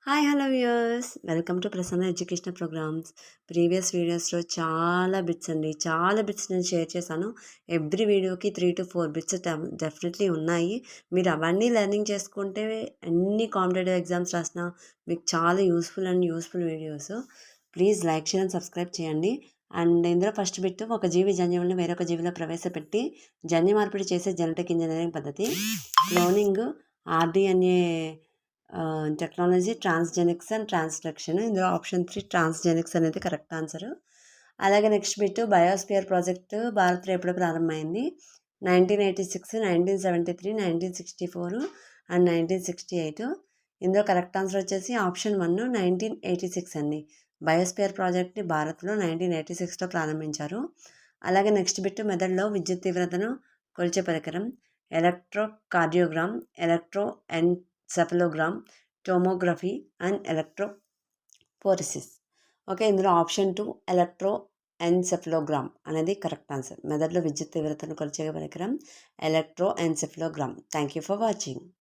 Hi hello viewers welcome to Prasanna educational programmes. Previous వీడియోస్లో చాలా bits అండి, చాలా బిట్స్ నేను షేర్ చేశాను. ఎవ్రీ వీడియోకి 3 to 4 బిట్స్ డెఫినెట్లీ ఉన్నాయి. మీరు అవన్నీ లెర్నింగ్ చేసుకుంటే ఎన్ని కాంపిటేటివ్ ఎగ్జామ్స్ రాసినా మీకు చాలా యూస్ఫుల్ వీడియోస్. ప్లీజ్ లైక్ చేయండి, సబ్స్క్రైబ్ చేయండి. అండ్ ఇందులో ఫస్ట్ బిట్, ఒక జీవి జన్యువులను వేరొక జీవిలో ప్రవేశపెట్టి జన్యు మార్పిడి చేసే జెనెటిక్ ఇంజనీరింగ్ పద్ధతి. Cloning, rDNA technology, transgenics and transduction. ఇందులో ఆప్షన్ 3 ట్రాన్స్జెనిక్స్ అనేది కరెక్ట్ ఆన్సర్. అలాగే నెక్స్ట్ బిట్, బయోస్పియర్ ప్రాజెక్టు భారత్లో ఎప్పుడు ప్రారంభమైంది? 1986, 1973, 1964 అండ్ 1968. ఇందులో కరెక్ట్ ఆన్సర్ వచ్చేసి ఆప్షన్ 1 1986 అండి. బయోస్పియర్ ప్రాజెక్ట్ని భారత్లో 1986లో ప్రారంభించారు. అలాగే నెక్స్ట్ బిట్, మెదడులో విద్యుత్ తీవ్రతను కొలిచే పరికరం. Electrocardiogram, electro encephalogram, tomography and electrophoresis. Okay, ఇందులో ఆప్షన్ 2 ఎలక్ట్రో ఎన్సెఫలోగ్రామ్ అనేది కరెక్ట్ ఆన్సర్. మెదడులో విద్యుత్ తీవ్రతను కొలిచే పరికరం electro encephalogram. Thank you for watching.